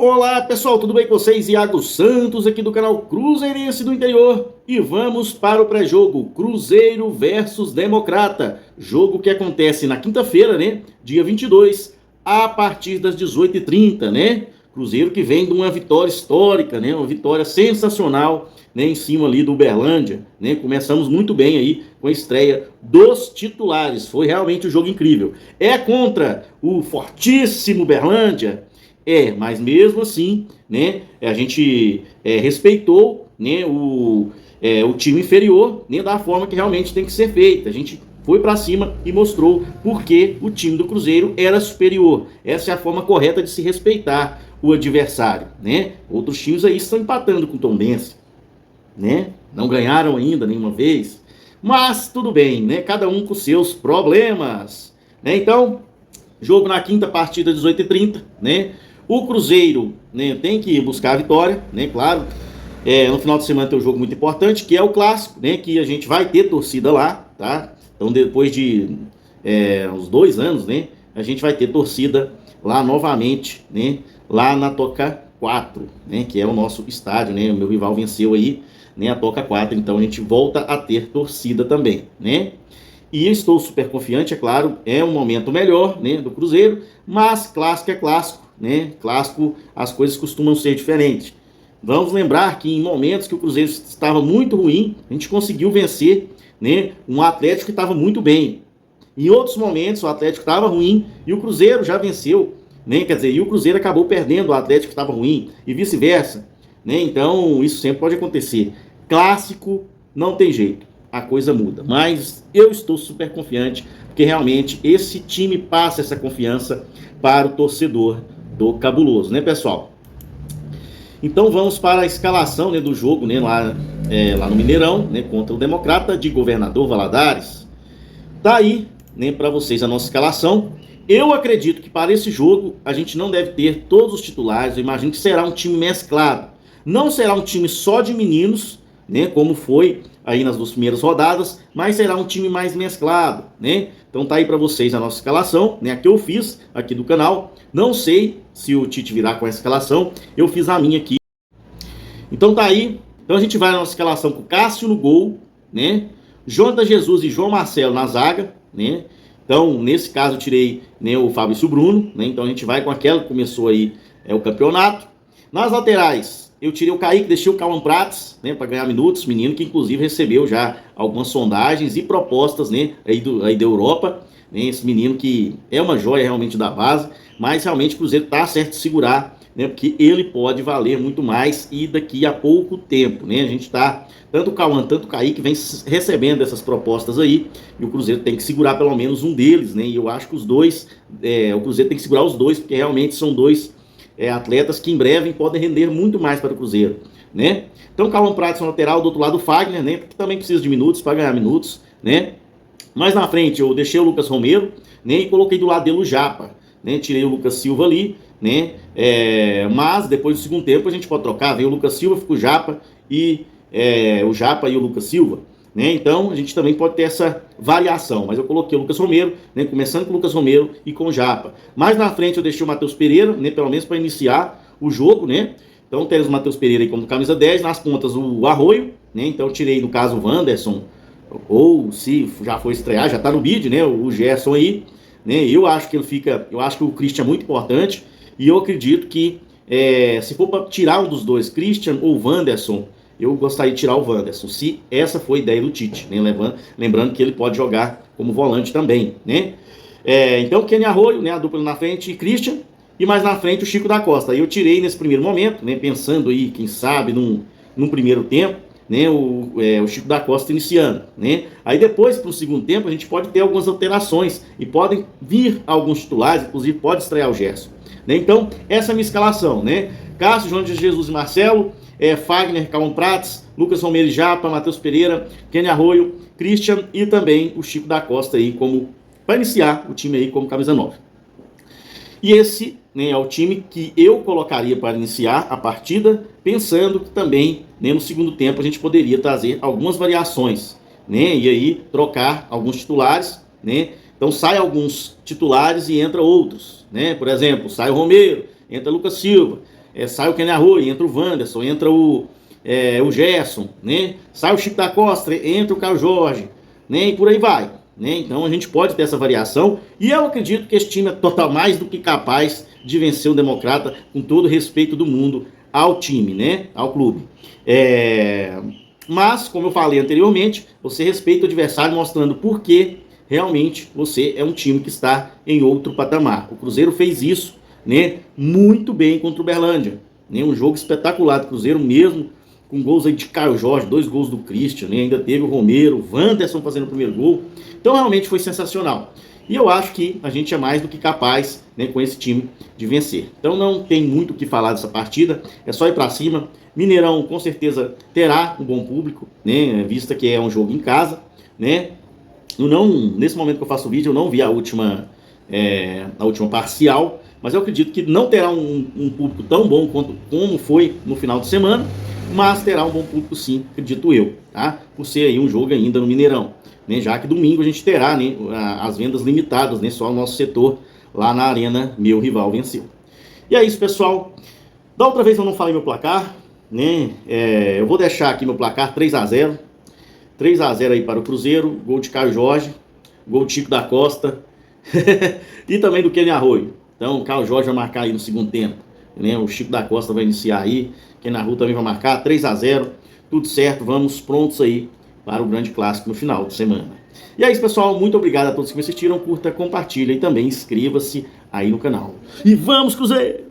Olá pessoal, tudo bem com vocês? Iago Santos aqui do canal Cruzeirense do Interior e vamos para o pré-jogo Cruzeiro versus Democrata, jogo que acontece na quinta-feira, né, dia 22, a partir das 18h30, né? Cruzeiro que vem de uma vitória histórica, né, uma vitória sensacional, né, em cima ali do Uberlândia, né? Começamos muito bem aí com a estreia dos titulares, foi realmente um jogo incrível. É contra o fortíssimo Uberlândia. Mas mesmo assim, né, a gente respeitou, né, o time inferior, né, da forma que realmente tem que ser feita. A gente foi para cima e mostrou porque o time do Cruzeiro era superior. Essa é a forma correta de se respeitar o adversário, né? Outros times aí estão empatando com o Tombense, né? Não ganharam ainda nenhuma vez, mas tudo bem, né? Cada um com seus problemas, né? Então, jogo na quinta, partida 18h30, né? O Cruzeiro, né, tem que buscar a vitória, né, claro. No final de semana tem um jogo muito importante, que é o Clássico, né, que a gente vai ter torcida lá, tá? Então depois de uns 2 anos, né, a gente vai ter torcida lá novamente, né, lá na Toca 4, né, que é o nosso estádio, né, o meu rival venceu aí, né, a Toca 4, então a gente volta a ter torcida também, né? E estou super confiante, é claro, é um momento melhor, né, do Cruzeiro, mas clássico é clássico, né? Clássico, as coisas costumam ser diferentes. Vamos lembrar que em momentos que o Cruzeiro estava muito ruim, a gente conseguiu vencer, né, um Atlético que estava muito bem. Em outros momentos o Atlético estava ruim e o Cruzeiro já venceu, né? Quer dizer, e o Cruzeiro acabou perdendo o Atlético que estava ruim e vice-versa, né? Então isso sempre pode acontecer. Clássico não tem jeito, a coisa muda. Mas eu estou super confiante, porque realmente esse time passa essa confiança para o torcedor do Cabuloso, né, pessoal? Então vamos para a escalação, né, do jogo, né, lá no Mineirão, né, contra o Democrata de Governador Valadares. Tá aí, né, para vocês a nossa escalação. Eu acredito que para esse jogo a gente não deve ter todos os titulares. Eu imagino que será um time mesclado. Não será um time só de meninos, né, como foi aí nas 2 primeiras rodadas, mas será um time mais mesclado, né? Então tá aí para vocês a nossa escalação, né, a que eu fiz aqui do canal. Não sei se o Tite virá com essa escalação, eu fiz a minha aqui. Então tá aí, então a gente vai na nossa escalação com o Cássio no gol, né? Jonathan Jesus e João Marcelo na zaga, né? Então, nesse caso eu tirei, né, o Fabrício Bruno, né? Então a gente vai com aquela que começou aí o campeonato. Nas laterais, eu tirei o Kaique, deixei o Cauã Prates, né, para ganhar minutos, menino que inclusive recebeu já algumas sondagens e propostas, né, aí da Europa, né, esse menino que é uma joia realmente da base, mas realmente o Cruzeiro tá certo de segurar, né, porque ele pode valer muito mais e daqui a pouco tempo, né, a gente tá, tanto o Cauã, tanto o Kaique vem recebendo essas propostas aí, e o Cruzeiro tem que segurar pelo menos um deles, né, e eu acho que os dois, o Cruzeiro tem que segurar os dois, porque realmente são dois atletas que em breve podem render muito mais para o Cruzeiro, né? Então, Cauã Prates no lateral, do outro lado o Fagner, né? Que também precisa de minutos para ganhar minutos, né? Mais na frente eu deixei o Lucas Romero, né? E coloquei do lado dele o Japa, né? Tirei o Lucas Silva ali, né? Mas depois do segundo tempo a gente pode trocar, vem o Lucas Silva, fica o Japa e o Japa e o Lucas Silva. Né? Então a gente também pode ter essa variação, mas eu coloquei o Lucas Romero, né? Começando com o Lucas Romero e com o Japa. Mais na frente eu deixei o Matheus Pereira, né? Pelo menos para iniciar o jogo, né? Então temos o Matheus Pereira aí como camisa 10, nas pontas o Arroio, né? Então eu tirei no caso o Wanderson, ou se já foi estrear, já tá no bid, né? O Gerson aí, né? Eu acho que o Christian é muito importante e eu acredito que se for para tirar um dos dois, Christian ou Wanderson, eu gostaria de tirar o Wanderson, se essa foi a ideia do Tite, né? Lembrando que ele pode jogar como volante também, né? Então, Kenny Arroio, né? A dupla na frente, e Christian, e mais na frente o Chico da Costa. Aí eu tirei nesse primeiro momento, né? Pensando aí, quem sabe, num primeiro tempo, né? O Chico da Costa iniciando, né? Aí depois, para o segundo tempo, a gente pode ter algumas alterações e podem vir alguns titulares, inclusive pode estrear o Gerson, né? Então, essa é a minha escalação, né? Cássio, João de Jesus e Marcelo, Fagner, Cauã Prates, Lucas Romero e Japa, Matheus Pereira, Kenny Arroio, Christian e também o Chico da Costa aí para iniciar o time aí como camisa 9. E esse, né, é o time que eu colocaria para iniciar a partida, pensando que também, né, no segundo tempo a gente poderia trazer algumas variações, né, e aí trocar alguns titulares, né? Então sai alguns titulares e entra outros, né? Por exemplo, sai o Romero, entra Lucas Silva. sai o Kenny Arroio, entra o Wanderson, entra o Gerson, né? Sai o Chico da Costa, entra o Caio Jorge, né? E por aí vai, né? Então a gente pode ter essa variação e eu acredito que esse time é total mais do que capaz de vencer o Democrata, com todo o respeito do mundo ao time, né? Ao clube. Mas, como eu falei anteriormente, você respeita o adversário mostrando por que realmente você é um time que está em outro patamar. O Cruzeiro fez isso, né, muito bem contra o Uberlândia. Né, um jogo espetacular do Cruzeiro mesmo, com gols aí de Caio Jorge, 2 gols do Christian, né, ainda teve o Romero, o Wanderson fazendo o primeiro gol. Então realmente foi sensacional. E eu acho que a gente é mais do que capaz, né, com esse time de vencer. Então não tem muito o que falar dessa partida, é só ir para cima. Mineirão com certeza terá um bom público, né, vista que é um jogo em casa, né. Nesse momento que eu faço o vídeo, eu não vi a última parcial, mas eu acredito que não terá um público tão bom como foi no final de semana, mas terá um bom público sim, acredito eu, tá? Por ser aí um jogo ainda no Mineirão, né? Já que domingo a gente terá, né, as vendas limitadas, né? Só o nosso setor lá na Arena Meu Rival Venceu. E é isso, pessoal. Da outra vez eu não falei meu placar, né? Eu vou deixar aqui meu placar 3-0. 3-0 aí para o Cruzeiro, gol de Caio Jorge, gol de Chico da Costa e também do Kenny Arroio. Então o Caio Jorge vai marcar aí no segundo tempo, né? O Chico da Costa vai iniciar aí, Kenny Arroio também vai marcar, 3-0, tudo certo, vamos prontos aí para o grande clássico no final de semana. E é isso, pessoal, muito obrigado a todos que me assistiram, curta, compartilha e também inscreva-se aí no canal. E vamos, Cruzeiro!